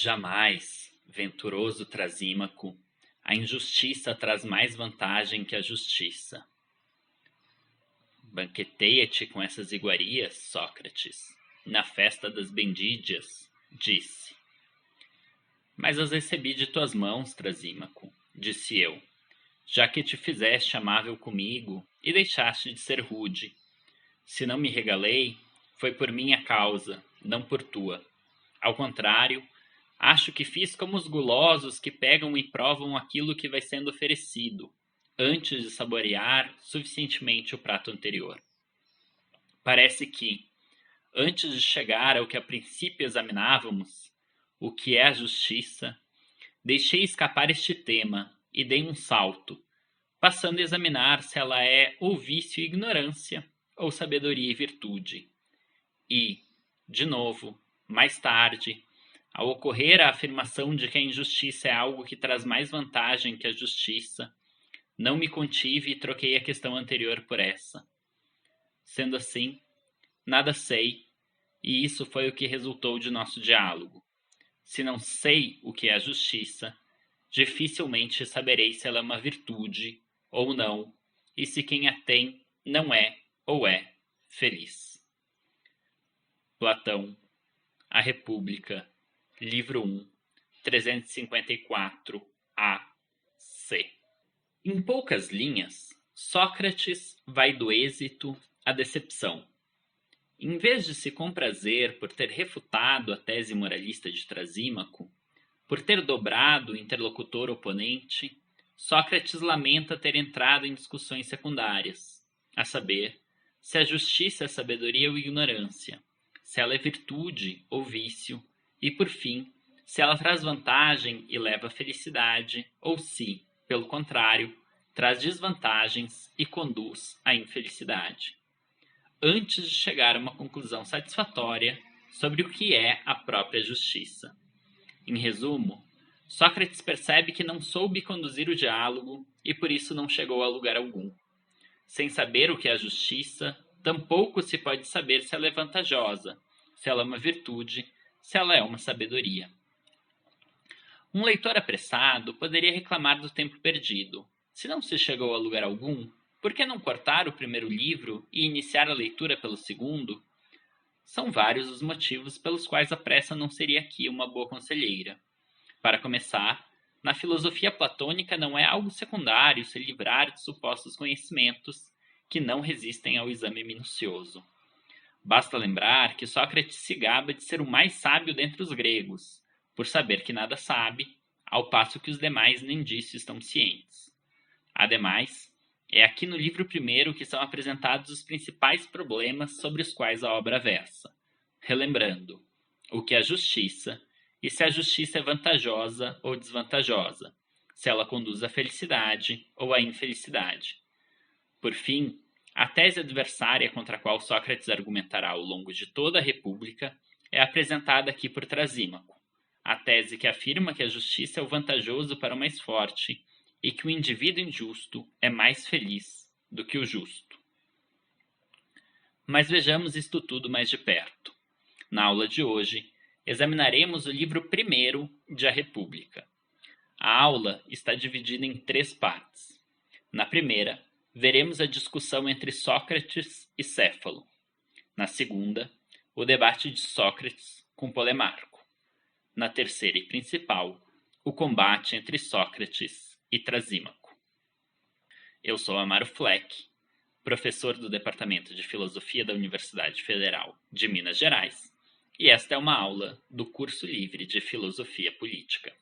Jamais, venturoso Trasímaco, a injustiça traz mais vantagem que a justiça. Banqueteia-te com essas iguarias, Sócrates, na festa das Bendídias, disse. Mas as recebi de tuas mãos, Trasímaco, disse eu, já que te fizeste amável comigo e deixaste de ser rude. Se não me regalei, foi por minha causa, não por tua. Ao contrário, acho que fiz como os gulosos que pegam e provam aquilo que vai sendo oferecido, antes de saborear suficientemente o prato anterior. Parece que, antes de chegar ao que a princípio examinávamos, o que é a justiça, deixei escapar este tema e dei um salto, passando a examinar se ela é ou vício e ignorância, ou sabedoria e virtude. E, de novo, mais tarde, ao ocorrer a afirmação de que a injustiça é algo que traz mais vantagem que a justiça, não me contive e troquei a questão anterior por essa. Sendo assim, nada sei, e isso foi o que resultou de nosso diálogo. Se não sei o que é a justiça, dificilmente saberei se ela é uma virtude ou não, e se quem a tem não é ou é feliz. Platão, A República, livro 1, 354 a.c. Em poucas linhas, Sócrates vai do êxito à decepção. Em vez de se comprazer por ter refutado a tese moralista de Trasímaco, por ter dobrado o interlocutor oponente, Sócrates lamenta ter entrado em discussões secundárias, a saber, se a justiça é sabedoria ou ignorância, se ela é virtude ou vício, e, por fim, se ela traz vantagem e leva à felicidade, ou se, pelo contrário, traz desvantagens e conduz à infelicidade. Antes de chegar a uma conclusão satisfatória sobre o que é a própria justiça. Em resumo, Sócrates percebe que não soube conduzir o diálogo e por isso não chegou a lugar algum. Sem saber o que é a justiça, tampouco se pode saber se ela é vantajosa, se ela é uma virtude, se ela é uma sabedoria. Um leitor apressado poderia reclamar do tempo perdido. Se não se chegou a lugar algum, por que não cortar o primeiro livro e iniciar a leitura pelo segundo? São vários os motivos pelos quais a pressa não seria aqui uma boa conselheira. Para começar, na filosofia platônica não é algo secundário se livrar de supostos conhecimentos que não resistem ao exame minucioso. Basta lembrar que Sócrates se gaba de ser o mais sábio dentre os gregos, por saber que nada sabe, ao passo que os demais nem disso estão cientes. Ademais, é aqui no livro primeiro que são apresentados os principais problemas sobre os quais a obra versa, relembrando o que é justiça e se a justiça é vantajosa ou desvantajosa, se ela conduz à felicidade ou à infelicidade. Por fim, a tese adversária contra a qual Sócrates argumentará ao longo de toda a República é apresentada aqui por Trasímaco, a tese que afirma que a justiça é o vantajoso para o mais forte e que o indivíduo injusto é mais feliz do que o justo. Mas vejamos isto tudo mais de perto. Na aula de hoje, examinaremos o livro primeiro de A República. A aula está dividida em 3 partes. Na primeira, veremos a discussão entre Sócrates e Céfalo. Na segunda, o debate de Sócrates com Polemarco. Na terceira e principal, o combate entre Sócrates e Trasímaco. Eu sou Amaro Fleck, professor do Departamento de Filosofia da Universidade Federal de Minas Gerais, e esta é uma aula do curso livre de Filosofia Política.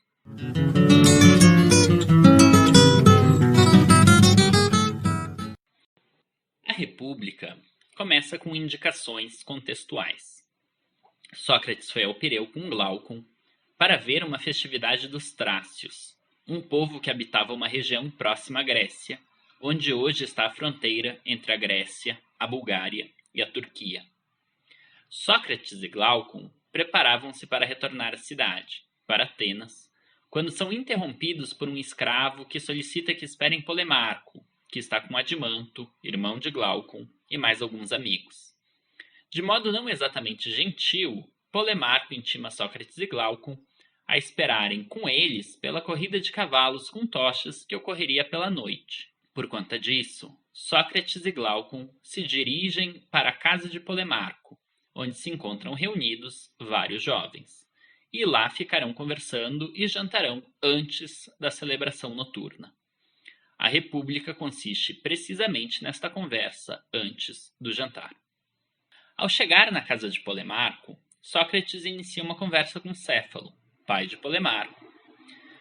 A República começa com indicações contextuais. Sócrates foi ao Pireu com Glaucon para ver uma festividade dos Trácios, um povo que habitava uma região próxima à Grécia, onde hoje está a fronteira entre a Grécia, a Bulgária e a Turquia. Sócrates e Glaucon preparavam-se para retornar à cidade, para Atenas, quando são interrompidos por um escravo que solicita que esperem Polemarco, que está com Adimanto, irmão de Glaucon, e mais alguns amigos. De modo não exatamente gentil, Polemarco intima Sócrates e Glaucon a esperarem com eles pela corrida de cavalos com tochas que ocorreria pela noite. Por conta disso, Sócrates e Glaucon se dirigem para a casa de Polemarco, onde se encontram reunidos vários jovens, e lá ficarão conversando e jantarão antes da celebração noturna. A república consiste precisamente nesta conversa antes do jantar. Ao chegar na casa de Polemarco, Sócrates inicia uma conversa com Céfalo, pai de Polemarco.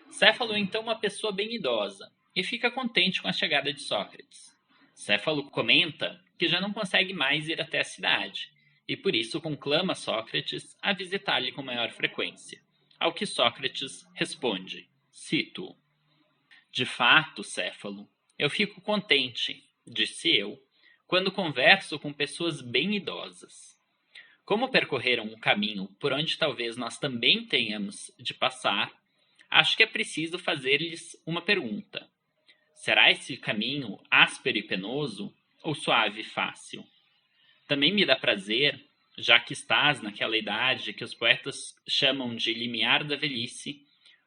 Céfalo é então uma pessoa bem idosa e fica contente com a chegada de Sócrates. Céfalo comenta que já não consegue mais ir até a cidade e por isso conclama Sócrates a visitar-lhe com maior frequência, ao que Sócrates responde, cito: "De fato, Céfalo, eu fico contente, disse eu, quando converso com pessoas bem idosas. Como percorreram um caminho por onde talvez nós também tenhamos de passar, acho que é preciso fazer-lhes uma pergunta. Será esse caminho áspero e penoso ou suave e fácil? Também me dá prazer, já que estás naquela idade que os poetas chamam de limiar da velhice,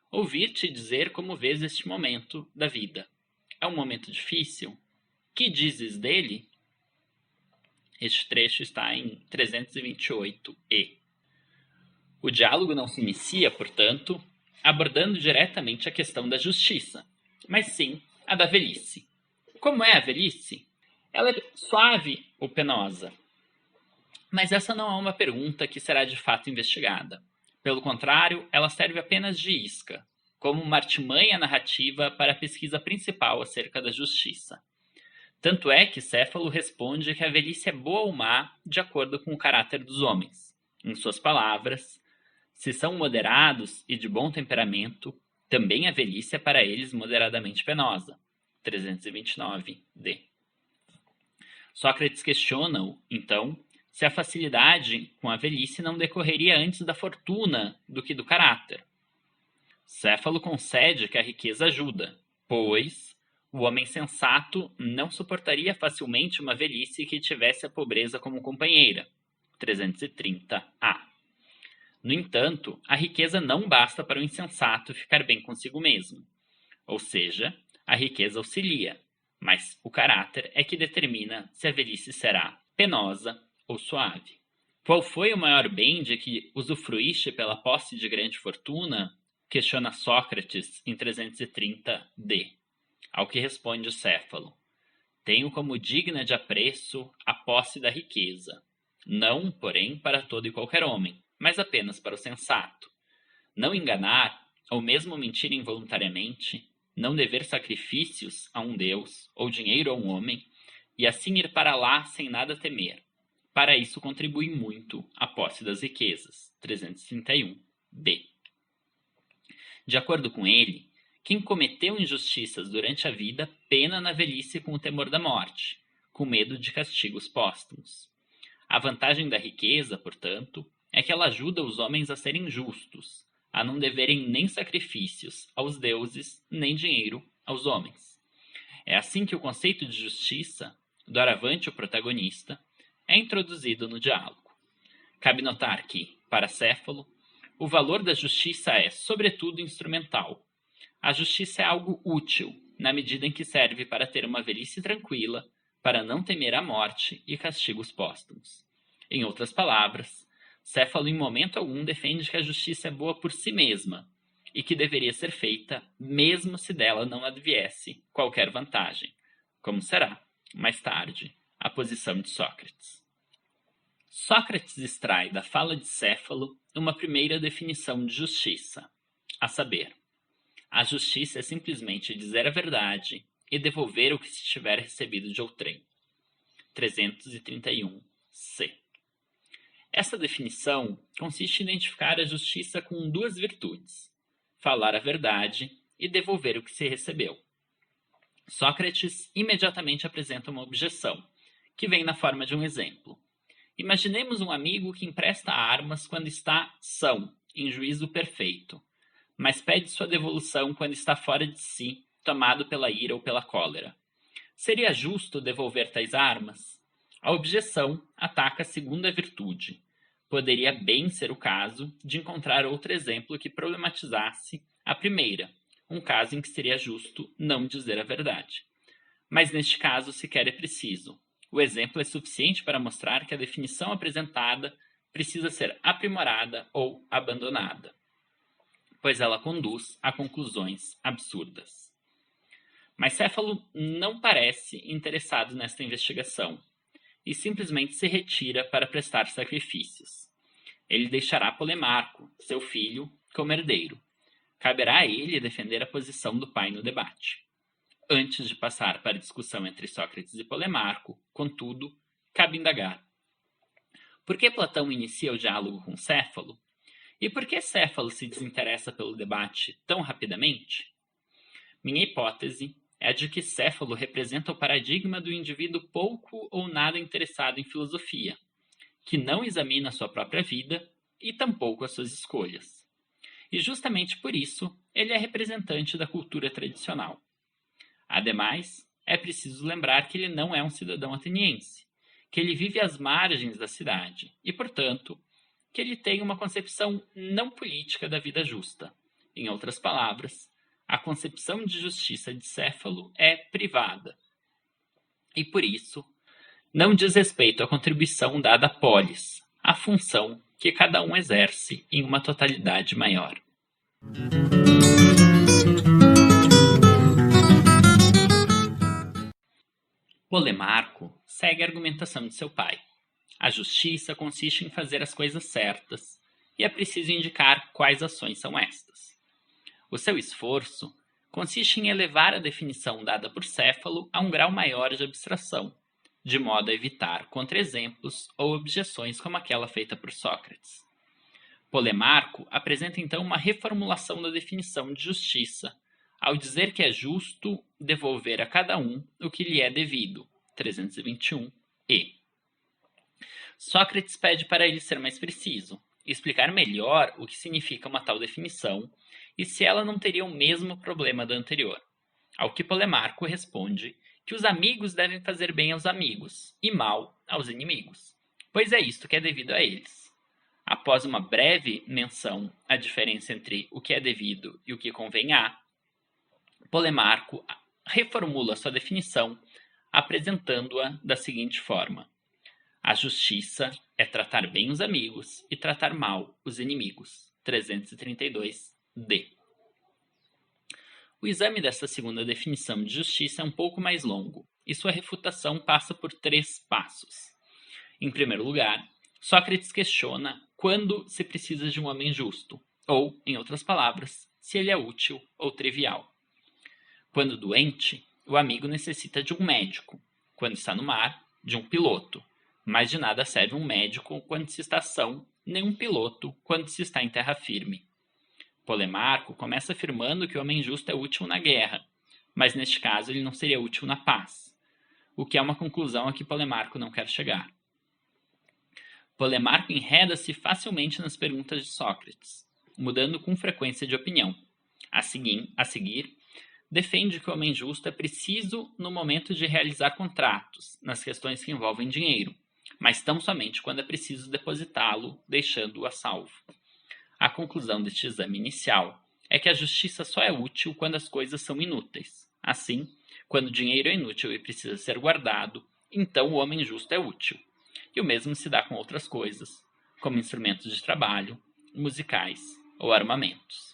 ouvir-te dizer como vês este momento da vida. É um momento difícil? Que dizes dele?" Este trecho está em 328e. O diálogo não se inicia, portanto, abordando diretamente a questão da justiça, mas sim a da velhice. Como é a velhice? Ela é suave ou penosa? Mas essa não é uma pergunta que será de fato investigada. Pelo contrário, ela serve apenas de isca, como uma artimanha narrativa para a pesquisa principal acerca da justiça. Tanto é que Céfalo responde que a velhice é boa ou má de acordo com o caráter dos homens. Em suas palavras, se são moderados e de bom temperamento, também a velhice é para eles moderadamente penosa. 329d. Sócrates questiona-o, então, se a facilidade com a velhice não decorreria antes da fortuna do que do caráter. Céfalo concede que a riqueza ajuda, pois o homem sensato não suportaria facilmente uma velhice que tivesse a pobreza como companheira. 330a. No entanto, a riqueza não basta para o insensato ficar bem consigo mesmo. Ou seja, a riqueza auxilia, mas o caráter é que determina se a velhice será penosa ou suave. Qual foi o maior bem de que usufruíste pela posse de grande fortuna? Questiona Sócrates em 330d. Ao que responde Céfalo: tenho como digna de apreço a posse da riqueza, não, porém, para todo e qualquer homem, mas apenas para o sensato. Não enganar, ou mesmo mentir involuntariamente, não dever sacrifícios a um deus, ou dinheiro a um homem, e assim ir para lá sem nada temer. Para isso contribui muito a posse das riquezas. 331b. De acordo com ele, quem cometeu injustiças durante a vida pena na velhice com o temor da morte, com medo de castigos póstumos. A vantagem da riqueza, portanto, é que ela ajuda os homens a serem justos, a não deverem nem sacrifícios aos deuses, nem dinheiro aos homens. É assim que o conceito de justiça, doravante o protagonista, é introduzido no diálogo. Cabe notar que, para Céfalo, o valor da justiça é, sobretudo, instrumental. A justiça é algo útil, na medida em que serve para ter uma velhice tranquila, para não temer a morte e castigos póstumos. Em outras palavras, Céfalo em momento algum defende que a justiça é boa por si mesma e que deveria ser feita mesmo se dela não adviesse qualquer vantagem, como será, mais tarde, a posição de Sócrates. Sócrates extrai da fala de Céfalo uma primeira definição de justiça, a saber, a justiça é simplesmente dizer a verdade e devolver o que se tiver recebido de outrem. 331c. Essa definição consiste em identificar a justiça com duas virtudes: falar a verdade e devolver o que se recebeu. Sócrates imediatamente apresenta uma objeção, que vem na forma de um exemplo. Imaginemos um amigo que empresta armas quando está são, em juízo perfeito, mas pede sua devolução quando está fora de si, tomado pela ira ou pela cólera. Seria justo devolver tais armas? A objeção ataca a segunda virtude, poderia bem ser o caso de encontrar outro exemplo que problematizasse a primeira, um caso em que seria justo não dizer a verdade. Mas neste caso sequer é preciso. O exemplo é suficiente para mostrar que a definição apresentada precisa ser aprimorada ou abandonada, pois ela conduz a conclusões absurdas. Mas Céfalo não parece interessado nesta investigação e simplesmente se retira para prestar sacrifícios. Ele deixará Polemarco, seu filho, como herdeiro. Caberá a ele defender a posição do pai no debate. Antes de passar para a discussão entre Sócrates e Polemarco, contudo, cabe indagar: por que Platão inicia o diálogo com Céfalo? E por que Céfalo se desinteressa pelo debate tão rapidamente? Minha hipótese é a de que Céfalo representa o paradigma do indivíduo pouco ou nada interessado em filosofia, que não examina sua própria vida e tampouco as suas escolhas. E justamente por isso ele é representante da cultura tradicional. Ademais, é preciso lembrar que ele não é um cidadão ateniense, que ele vive às margens da cidade e, portanto, que ele tem uma concepção não política da vida justa. Em outras palavras, a concepção de justiça de Céfalo é privada. E por isso, não diz respeito à contribuição dada à polis, à função que cada um exerce em uma totalidade maior. Polemarco segue a argumentação de seu pai. A justiça consiste em fazer as coisas certas, e é preciso indicar quais ações são estas. O seu esforço consiste em elevar a definição dada por Céfalo a um grau maior de abstração, de modo a evitar contra-exemplos ou objeções como aquela feita por Sócrates. Polemarco apresenta então uma reformulação da definição de justiça, ao dizer que é justo devolver a cada um o que lhe é devido, 321e. Sócrates pede para ele ser mais preciso, explicar melhor o que significa uma tal definição e se ela não teria o mesmo problema da anterior. Ao que Polemarco responde que os amigos devem fazer bem aos amigos e mal aos inimigos, pois é isto que é devido a eles. Após uma breve menção à diferença entre o que é devido e o que convém a, Polemarco reformula sua definição, apresentando-a da seguinte forma: a justiça é tratar bem os amigos e tratar mal os inimigos. 332d. O exame dessa segunda definição de justiça é um pouco mais longo, e sua refutação passa por 3 passos. Em primeiro lugar, Sócrates questiona quando se precisa de um homem justo, ou, em outras palavras, se ele é útil ou trivial. Quando doente, o amigo necessita de um médico. Quando está no mar, de um piloto. Mas de nada serve um médico quando se está são, nem um piloto quando se está em terra firme. Polemarco começa afirmando que o homem justo é útil na guerra, mas neste caso ele não seria útil na paz, o que é uma conclusão a que Polemarco não quer chegar. Polemarco enreda-se facilmente nas perguntas de Sócrates, mudando com frequência de opinião. A seguir, defende que o homem justo é preciso no momento de realizar contratos, nas questões que envolvem dinheiro, mas tão somente quando é preciso depositá-lo, deixando-o a salvo. A conclusão deste exame inicial é que a justiça só é útil quando as coisas são inúteis. Assim, quando o dinheiro é inútil e precisa ser guardado, então o homem justo é útil. E o mesmo se dá com outras coisas, como instrumentos de trabalho, musicais ou armamentos.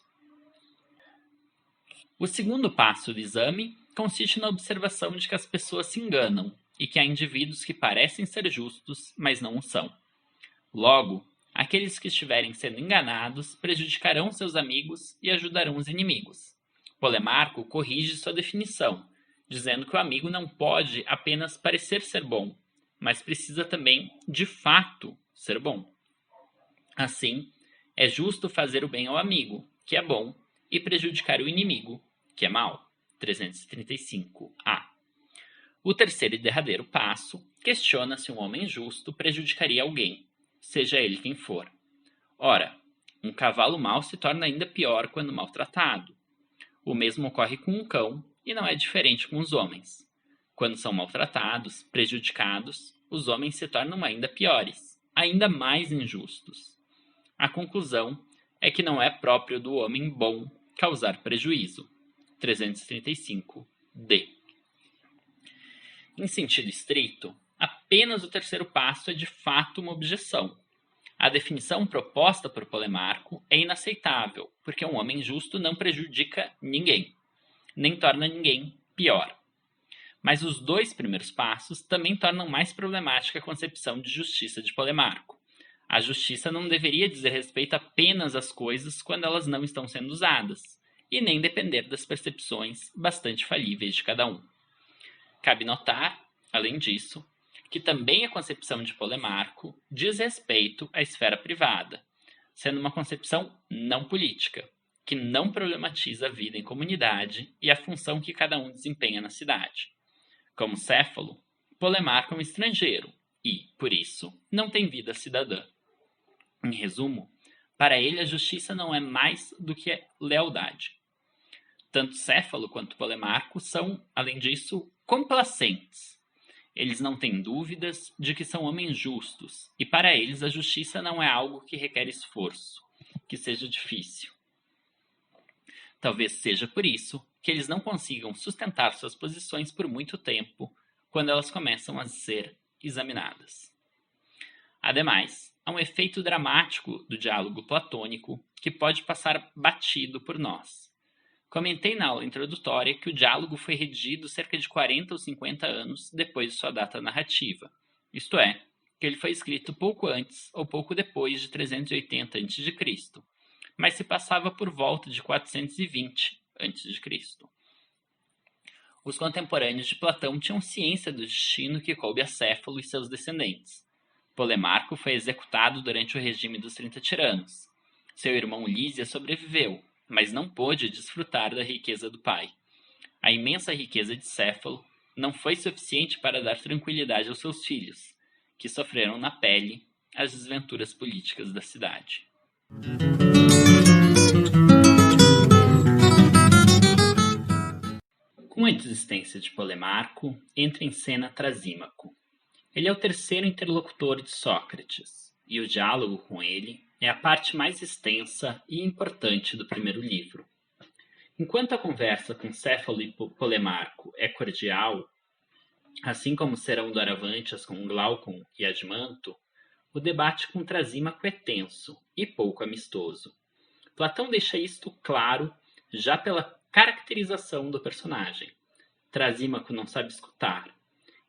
O segundo passo do exame consiste na observação de que as pessoas se enganam e que há indivíduos que parecem ser justos, mas não o são. Logo, aqueles que estiverem sendo enganados prejudicarão seus amigos e ajudarão os inimigos. Polemarco corrige sua definição, dizendo que o amigo não pode apenas parecer ser bom, mas precisa também, de fato, ser bom. Assim, é justo fazer o bem ao amigo, que é bom, e prejudicar o inimigo, que é mau. 335a. O terceiro e derradeiro passo questiona se um homem justo prejudicaria alguém, seja ele quem for. Ora, um cavalo mau se torna ainda pior quando maltratado. O mesmo ocorre com um cão e não é diferente com os homens. Quando são maltratados, prejudicados, os homens se tornam ainda piores. ainda mais injustos. A conclusão é que não é próprio do homem bom causar prejuízo. 335d. Em sentido estrito, apenas o terceiro passo é de fato uma objeção. A definição proposta por Polemarco é inaceitável, porque um homem justo não prejudica ninguém, nem torna ninguém pior. Mas os dois primeiros passos também tornam mais problemática a concepção de justiça de Polemarco. A justiça não deveria dizer respeito apenas às coisas quando elas não estão sendo usadas, e nem depender das percepções bastante falíveis de cada um. Cabe notar, além disso, que também a concepção de Polemarco diz respeito à esfera privada, sendo uma concepção não política, que não problematiza a vida em comunidade e a função que cada um desempenha na cidade. Como Céfalo, Polemarco é um estrangeiro e, por isso, não tem vida cidadã. Em resumo, para ele a justiça não é mais do que lealdade. Tanto Céfalo quanto Polemarco são, além disso, complacentes. Eles não têm dúvidas de que são homens justos, e para eles a justiça não é algo que requer esforço, que seja difícil. Talvez seja por isso que eles não consigam sustentar suas posições por muito tempo quando elas começam a ser examinadas. Ademais, há um efeito dramático do diálogo platônico que pode passar batido por nós. Comentei na aula introdutória que o diálogo foi redigido cerca de 40 ou 50 anos depois de sua data narrativa, isto é, que ele foi escrito pouco antes ou pouco depois de 380 a.C., mas se passava por volta de 420 a.C. Os contemporâneos de Platão tinham ciência do destino que coube a Céfalo e seus descendentes. Polemarco foi executado durante o regime dos 30 tiranos. Seu irmão Lísias sobreviveu, mas não pôde desfrutar da riqueza do pai. A imensa riqueza de Céfalo não foi suficiente para dar tranquilidade aos seus filhos, que sofreram na pele as desventuras políticas da cidade. Com a desistência de Polemarco, entra em cena Trasímaco. Ele é o terceiro interlocutor de Sócrates, e o diálogo com ele é a parte mais extensa e importante do primeiro livro. Enquanto a conversa com Céfalo e Polemarco é cordial, assim como serão doravantes com Glaucon e Admanto, o debate com Trasímaco é tenso e pouco amistoso. Platão deixa isto claro já pela caracterização do personagem. Trasímaco não sabe escutar.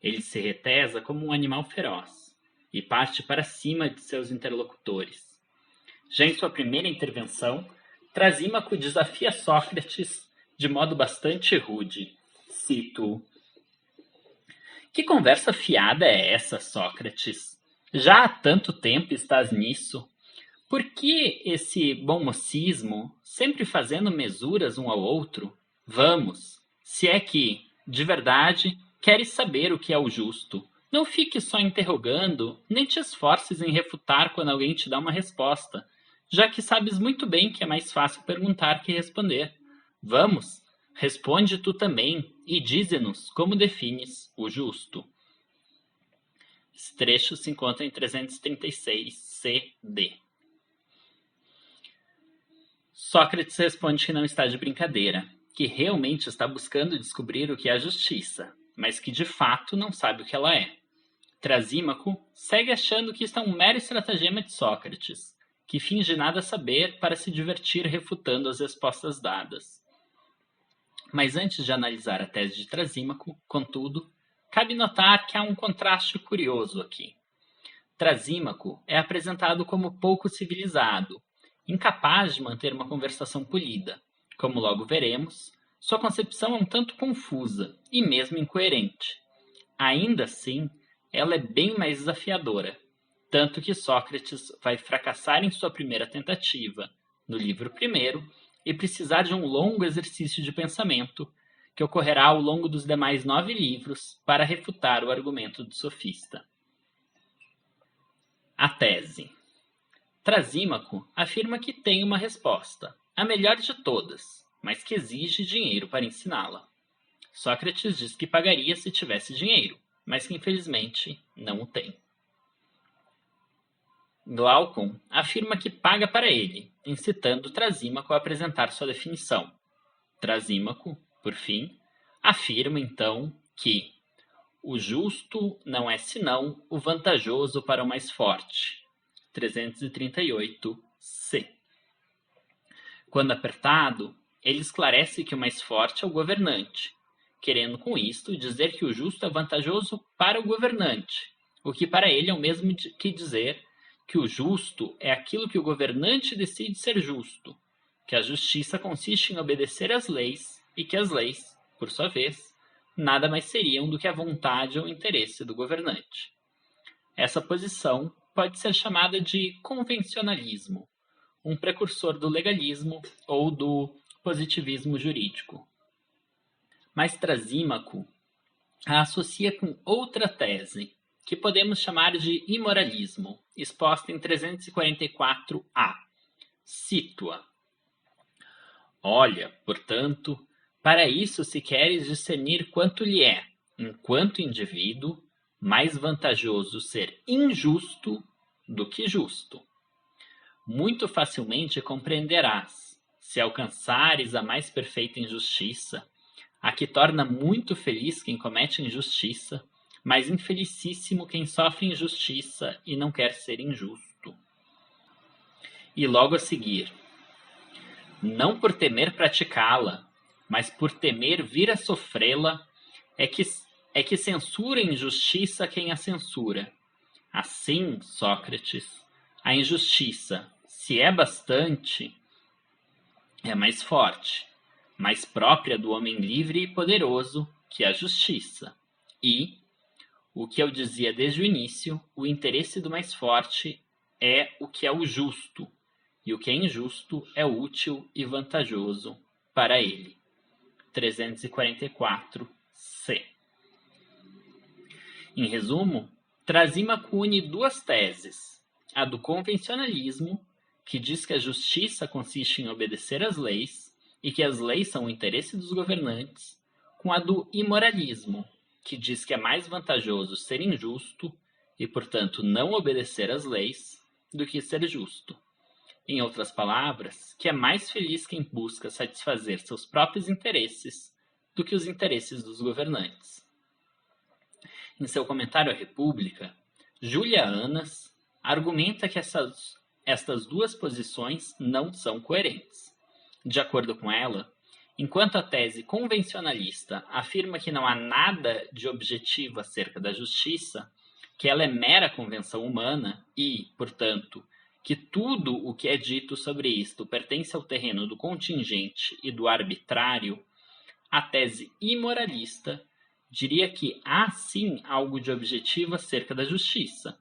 Ele se retesa como um animal feroz e parte para cima de seus interlocutores. Já em sua primeira intervenção, Trasímaco desafia Sócrates de modo bastante rude. Cito: "Que conversa fiada é essa, Sócrates? Já há tanto tempo estás nisso. Por que esse bom mocismo, sempre fazendo mesuras um ao outro? Vamos, se é que, de verdade, queres saber o que é o justo. Não fiques só interrogando, nem te esforces em refutar quando alguém te dá uma resposta, já que sabes muito bem que é mais fácil perguntar que responder. Vamos, responde tu também e dize-nos como defines o justo." Esse trecho se encontra em 336 CD. Sócrates responde que não está de brincadeira, que realmente está buscando descobrir o que é a justiça, mas que de fato não sabe o que ela é. Trasímaco segue achando que isto é um mero estratagema de Sócrates, que finge nada saber para se divertir refutando as respostas dadas. Mas antes de analisar a tese de Trasímaco, contudo, cabe notar que há um contraste curioso aqui. Trasímaco é apresentado como pouco civilizado, incapaz de manter uma conversação polida. Como logo veremos, sua concepção é um tanto confusa e mesmo incoerente. Ainda assim, ela é bem mais desafiadora, tanto que Sócrates vai fracassar em sua primeira tentativa, no livro primeiro, e precisar de um longo exercício de pensamento, que ocorrerá ao longo dos demais 9 livros, para refutar o argumento do sofista. A tese. Trasímaco afirma que tem uma resposta, a melhor de todas, mas que exige dinheiro para ensiná-la. Sócrates diz que pagaria se tivesse dinheiro, mas que infelizmente não o tem. Glaucon afirma que paga para ele, incitando Trasímaco a apresentar sua definição. Trasímaco, por fim, afirma então que o justo não é senão o vantajoso para o mais forte. 338c. Quando apertado, ele esclarece que o mais forte é o governante, querendo com isto dizer que o justo é vantajoso para o governante, o que para ele é o mesmo que dizer que o justo é aquilo que o governante decide ser justo, que a justiça consiste em obedecer às leis e que as leis, por sua vez, nada mais seriam do que a vontade ou interesse do governante. Essa posição pode ser chamada de convencionalismo, um precursor do legalismo ou do positivismo jurídico. Mas Trasímaco a associa com outra tese, que podemos chamar de imoralismo, exposta em 344a. Cito-a. Olha, portanto, para isso se queres discernir quanto lhe é, enquanto indivíduo, mais vantajoso ser injusto do que justo. Muito facilmente compreenderás, se alcançares a mais perfeita injustiça, a que torna muito feliz quem comete injustiça, mas infelicíssimo quem sofre injustiça e não quer ser injusto. E logo a seguir, não por temer praticá-la, mas por temer vir a sofrê-la, é que censura a injustiça quem a censura. Assim, Sócrates, a injustiça, se é bastante, é mais forte, mais própria do homem livre e poderoso que a justiça. E, o que eu dizia desde o início, o interesse do mais forte é o que é o justo, e o que é injusto é útil e vantajoso para ele. 344c. Em resumo, Trasímaco une duas teses, a do convencionalismo, que diz que a justiça consiste em obedecer às leis e que as leis são o interesse dos governantes, com a do imoralismo, que diz que é mais vantajoso ser injusto e, portanto, não obedecer às leis do que ser justo. Em outras palavras, que é mais feliz quem busca satisfazer seus próprios interesses do que os interesses dos governantes. Em seu comentário à República, Júlia Anas argumenta que estas duas posições não são coerentes. De acordo com ela, enquanto a tese convencionalista afirma que não há nada de objetivo acerca da justiça, que ela é mera convenção humana e, portanto, que tudo o que é dito sobre isto pertence ao terreno do contingente e do arbitrário, a tese imoralista diria que há sim algo de objetivo acerca da justiça,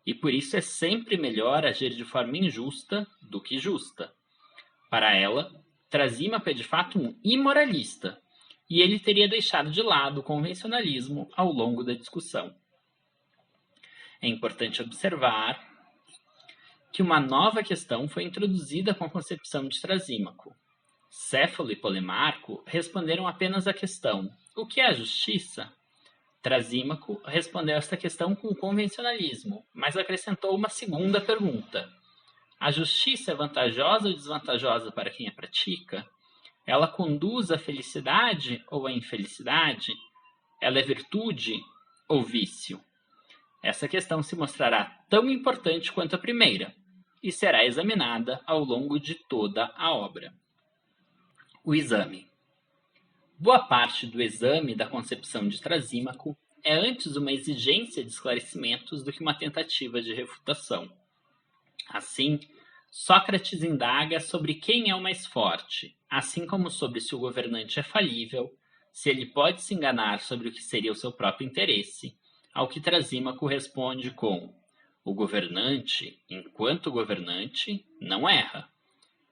e por isso é sempre melhor agir de forma injusta do que justa. Para ela, Trasímaco é de fato um imoralista, e ele teria deixado de lado o convencionalismo ao longo da discussão. É importante observar que uma nova questão foi introduzida com a concepção de Trasímaco. Céfalo e Polemarco responderam apenas à questão: o que é a justiça? Trasímaco respondeu esta questão com o convencionalismo, mas acrescentou uma segunda pergunta: a justiça é vantajosa ou desvantajosa para quem a pratica? Ela conduz à felicidade ou à infelicidade? Ela é virtude ou vício? Essa questão se mostrará tão importante quanto a primeira e será examinada ao longo de toda a obra. O exame. Boa parte do exame da concepção de Trasímaco é antes uma exigência de esclarecimentos do que uma tentativa de refutação. Assim, Sócrates indaga sobre quem é o mais forte, assim como sobre se o governante é falível, se ele pode se enganar sobre o que seria o seu próprio interesse, ao que Trasímaco responde com: o governante, enquanto governante, não erra.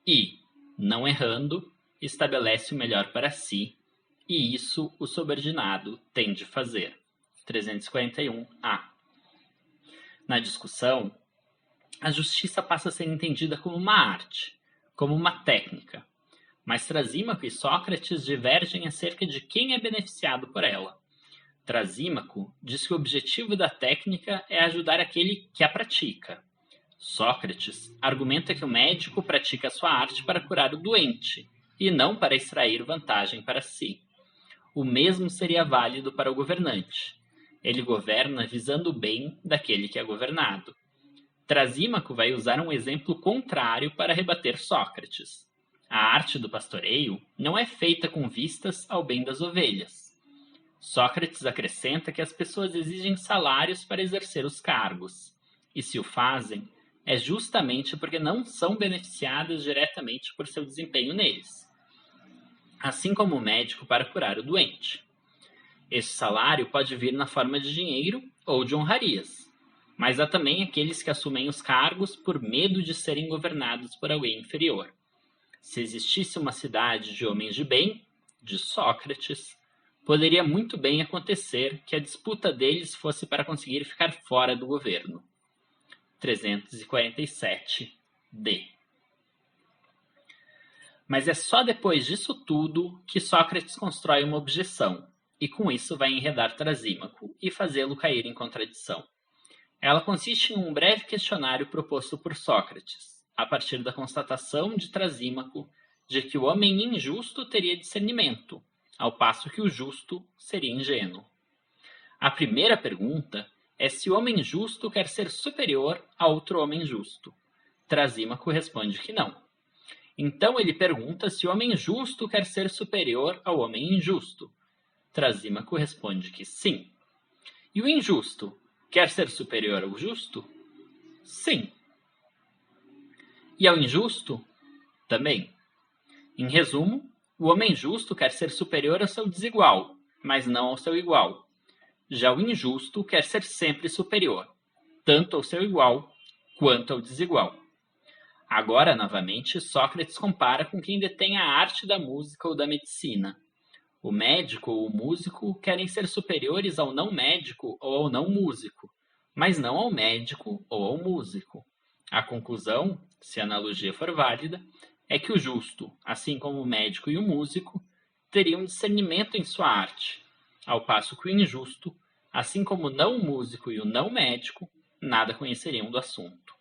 E, não errando, estabelece o melhor para si, e isso o subordinado tem de fazer. 341a. Na discussão, a justiça passa a ser entendida como uma arte, como uma técnica, mas Trasímaco e Sócrates divergem acerca de quem é beneficiado por ela. Trasímaco diz que o objetivo da técnica é ajudar aquele que a pratica. Sócrates argumenta que o médico pratica sua arte para curar o doente, e não para extrair vantagem para si. O mesmo seria válido para o governante. Ele governa visando o bem daquele que é governado. Trasímaco vai usar um exemplo contrário para rebater Sócrates. A arte do pastoreio não é feita com vistas ao bem das ovelhas. Sócrates acrescenta que as pessoas exigem salários para exercer os cargos, e se o fazem, é justamente porque não são beneficiadas diretamente por seu desempenho neles, assim como o médico para curar o doente. Esse salário pode vir na forma de dinheiro ou de honrarias, mas há também aqueles que assumem os cargos por medo de serem governados por alguém inferior. Se existisse uma cidade de homens de bem, de Sócrates, poderia muito bem acontecer que a disputa deles fosse para conseguir ficar fora do governo. 347d. Mas é só depois disso tudo que Sócrates constrói uma objeção, e com isso vai enredar Trasímaco e fazê-lo cair em contradição. Ela consiste em um breve questionário proposto por Sócrates, a partir da constatação de Trasímaco de que o homem injusto teria discernimento, ao passo que o justo seria ingênuo. A primeira pergunta é se o homem justo quer ser superior a outro homem justo. Trasímaco responde que não. Então ele pergunta se o homem justo quer ser superior ao homem injusto. Trasímaco responde que sim. E o injusto quer ser superior ao justo? Sim. E ao injusto? Também. Em resumo, o homem justo quer ser superior ao seu desigual, mas não ao seu igual. Já o injusto quer ser sempre superior, tanto ao seu igual quanto ao desigual. Agora, novamente, Sócrates compara com quem detém a arte da música ou da medicina. O médico ou o músico querem ser superiores ao não médico ou ao não músico, mas não ao médico ou ao músico. A conclusão, se a analogia for válida, é que o justo, assim como o médico e o músico, teriam discernimento em sua arte, ao passo que o injusto, assim como o não músico e o não médico, nada conheceriam do assunto.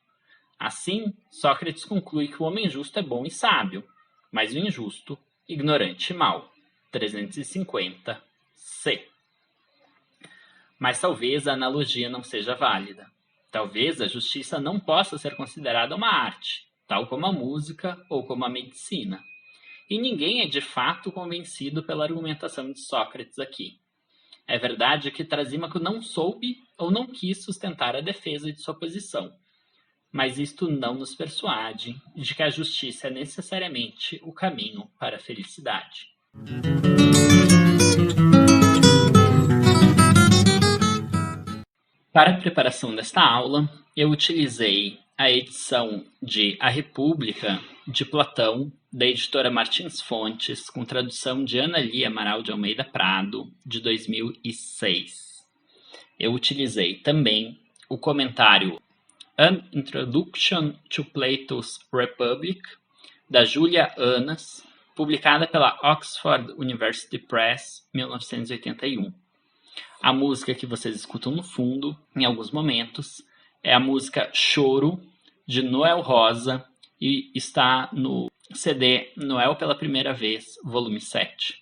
Assim, Sócrates conclui que o homem justo é bom e sábio, mas o injusto, ignorante e mau. 350c. Mas talvez a analogia não seja válida. Talvez a justiça não possa ser considerada uma arte, tal como a música ou como a medicina. E ninguém é de fato convencido pela argumentação de Sócrates aqui. É verdade que Trasímaco não soube ou não quis sustentar a defesa de sua posição, mas isto não nos persuade de que a justiça é necessariamente o caminho para a felicidade. Para a preparação desta aula, eu utilizei a edição de A República, de Platão, da editora Martins Fontes, com tradução de Ana Lia Amaral de Almeida Prado, de 2006. Eu utilizei também o comentário An Introduction to Plato's Republic, da Julia Annas, publicada pela Oxford University Press, 1981. A música que vocês escutam no fundo, em alguns momentos, é a música Choro, de Noel Rosa, e está no CD Noel pela Primeira Vez, volume 7.